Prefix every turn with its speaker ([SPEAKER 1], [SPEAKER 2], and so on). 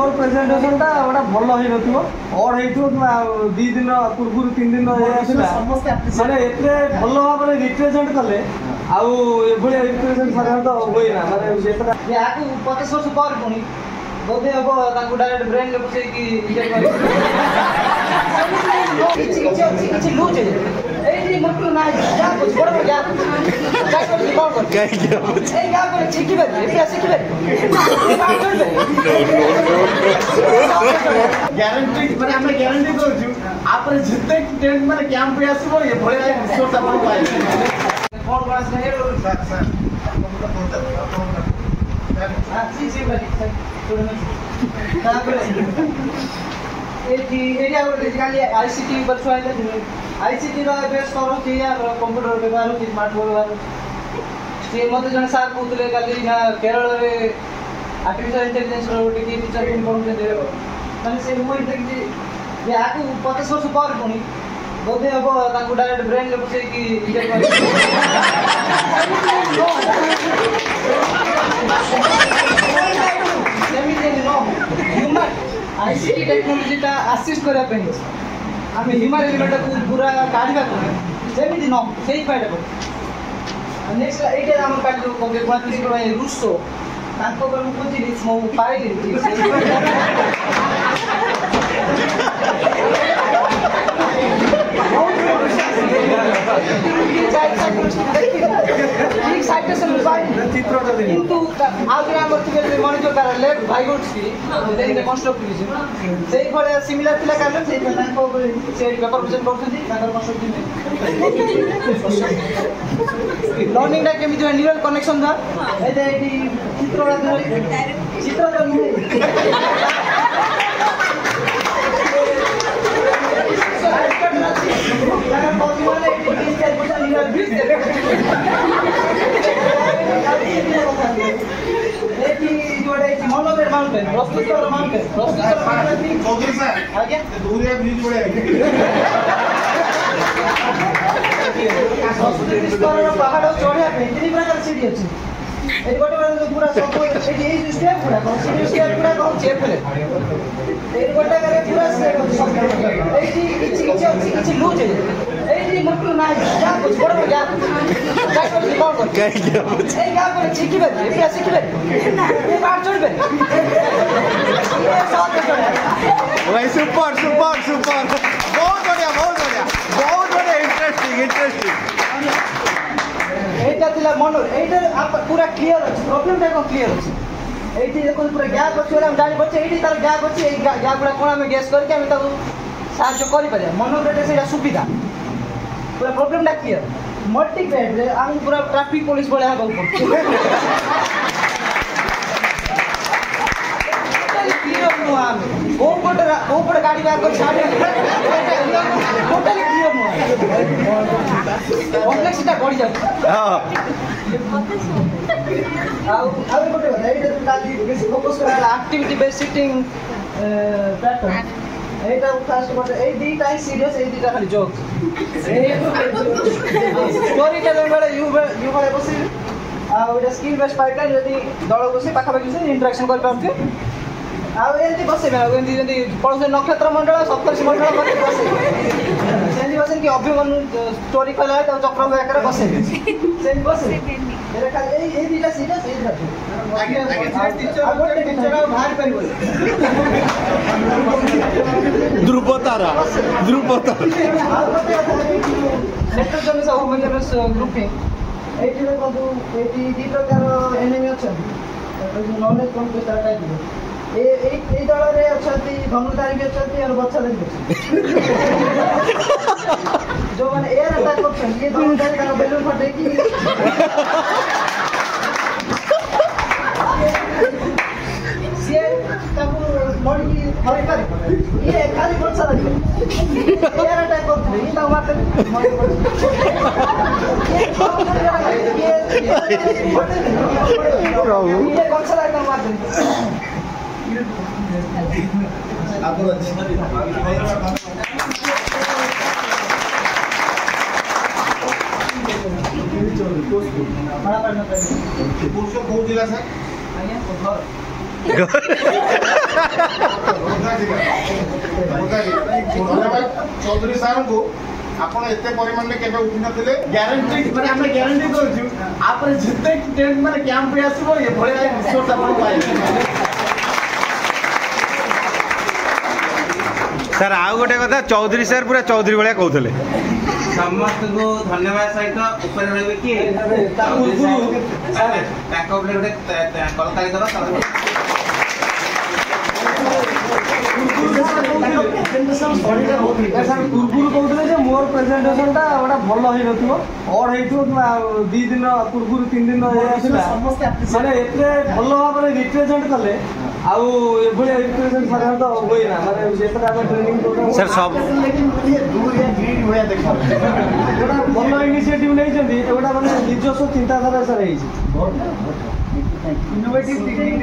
[SPEAKER 1] तोर प्रेजेंटेशन टा गोटा भल होई नथिबो और हेइथो कि 2 दिन पूर्व 3 दिन माने एते भल भाबरे रिप्रेजेंट कले आउ एभଳି रिप्रेजेंट साधारण तो होई ना माने जेतरा
[SPEAKER 2] याकू 50 वर्ष पर पुनी बोधे हबो ताकू डायरेक्ट ब्रेन ले बसे कि इजे कर किछि लूज है एटी मटू ना जा कुछ बड़ बड़ जा काय कर कौन कर काय क्या ए क्या कर छिकी बे ये छिकी बे
[SPEAKER 1] ग्यारंटी माने हम ग्यारंटी दो छु आपरे जिते टेंट माने कैंप पे आसीबो ये भले रिसोर्स अपन पाए
[SPEAKER 2] कौन क्लास नहीं है सर हां जी भाई तापर एटी एरिया बोले खाली आईसीटी पर छुआइले आईसीटी रो बेस करो कि या कंप्यूटर व्यवहार कि स्मार्ट बोर्ड व्यवहार से मते जन सार पुतले काली ना केरल रे आर्टिफिशियल इंटेलिजेंस रो टिकी टीचर इन कोन दे माने से मोइ देखि जे आकू 50 वर्ष पर पुनी बोधे हबो ताकू डायरेक्ट ब्रेन ले बसे कि इजे कर ह्यूमन आईसीटी टेक्नोलॉजी का असिस्ट करा पे आमे ह्यूमन एलिमेंट को पूरा काढिबा को जेमिति न सेही फाइड को नेक्स्ट एटे हम काढ दो को बात को रूसो ताको को बुझी मो पाइली কিন্তু আগে আমার থেকে মনিটর করা লেফট ভাইগোটসকি দেন কনস্ট্রাক্টিভিজম সেই ফলে সিমিলার ଥିଲା কারণ সেই তাଙ୍କ সেই পেপার প্রেজেন্ট করছেন তাଙ୍କର কনস্ট্রাক্টিভ লর্নিংটা কেମିତି নিউরাল কনেকশন দা এই যে এটি চিত্রটা নয় मनोबेर माउंटेन प्रस्तुत माउंटेन चौधरी सर आज्ञा दूर है ब्रिज बड़े पहाड़ चढ़िया तीन प्रकार सीढ़ी अच्छी ए गोटे बार पूरा सब एटी ए स्टेप पूरा सीढ़ी स्टेप पूरा कौन चेप ले ए गोटे करे पूरा स्टेप एटी किछि लूज है एटी मटू ना जा कुछ बड़ बड़ जा काय कर कौन कर काय क्या ए क्या कर छिकी बे ये छिकी बे ये बाहर चढ़ बे ये साथ चढ़
[SPEAKER 1] भाई सुपर सुपर सुपर बहुत बढ़िया इंटरेस्टिंग
[SPEAKER 2] एटा तिला मन एटा आप पूरा क्लियर अछि प्रॉब्लम टा को क्लियर अछि एटी देखो पूरा गैप अछि हम जानि पछे एटी तार गैप अछि ए गैप पूरा कोना में गैस करके हम ताको साहाय्य करि पारे मनोब्रेटे सेटा सुविधा पूरा प्रॉब्लम टा क्लियर मल्टी ग्रेड रे हम पूरा ट्रैफिक पुलिस बोले हा बहुत क्लियर नु हम ऊपर गाड़ी का छाड़े टोटली क्लियर नु कॉम्प्लेक्सिटी बढ़ी जाउ हां आउ गोटे एटा काली बेसी फोकस करा एक्टिविटी बेस्ड सिटिंग पैटर्न एटा फास्ट गोटे ए दीटा सीरियस ए दीटा खाली जोक स्टोरी टेलिंग वाला यू वाला बसी आ एटा स्किल बेस्ड पाइपलाइन यदि दଳ बसी पाखा पाखी से इंटरेक्शन कर पाउथे आ एंती बसे एंती जंती पड़ोस नक्षत्र मंडल सप्तर्षि मंडल करके बसे सेंती बसे कि अभिमन्यु स्टोरी कहला है त चक्र व्याकर बसे सेंती बसे मेरे खाली ए दीटा सीरियस ए दीटा आगे टीचर बाहर परिबो
[SPEAKER 1] ध्रुवतारा
[SPEAKER 2] नेक्स्ट सब होमोजेनस ग्रुपिंग एटी देखो एटी दी प्रकार एनिमी अछन नॉलेज कौन के स्टार्ट है ए दल रे अछंती धनुधारी भी अछंती और बच्चाधारी भी जो माने एयर अटैक करछन ये धनुधारी का बेलून फटे की ये तब बॉडी की हरे करे ये खाली बच्चाधारी एयर अटैक करछन ये तो मारते ये बच्चाधारी का मारते आपको अच्छा
[SPEAKER 3] धन्यवाद चौधरी सार को आपण एते परिमाण में केबे उठी नथिले
[SPEAKER 2] ग्यारंटी माने हम ग्यारंटी करछु आपरे जिते टेंट माने कैंप पे आसीबो ए भले रिसोर्ट आपण पाइबे।
[SPEAKER 4] सर आउ गोटे कथा चौधरी सर पूरा चौधरी भाया कहते
[SPEAKER 5] समस्त को धन्यवाद सहित ऊपर रहे कि कलकारी दबा
[SPEAKER 1] पूर्व कहते मोर प्रेजेंटेशन टा गोटा भल हो अड हो 2 दिन पूर्व 3 दिन माने एते भल भाव रिप्रेजेंट कले आउ एभली रिप्रेजेंट साधारणतः होई ना माने जेतरा हम ट्रेनिंग
[SPEAKER 4] सर सब
[SPEAKER 3] दूर या भीड़ होया देखा
[SPEAKER 1] गोटा भल इनिशिएटिव नै जंदी गोटा माने निजस्व चिंताधारा सर है
[SPEAKER 2] इनोवेटिव थिंकिंग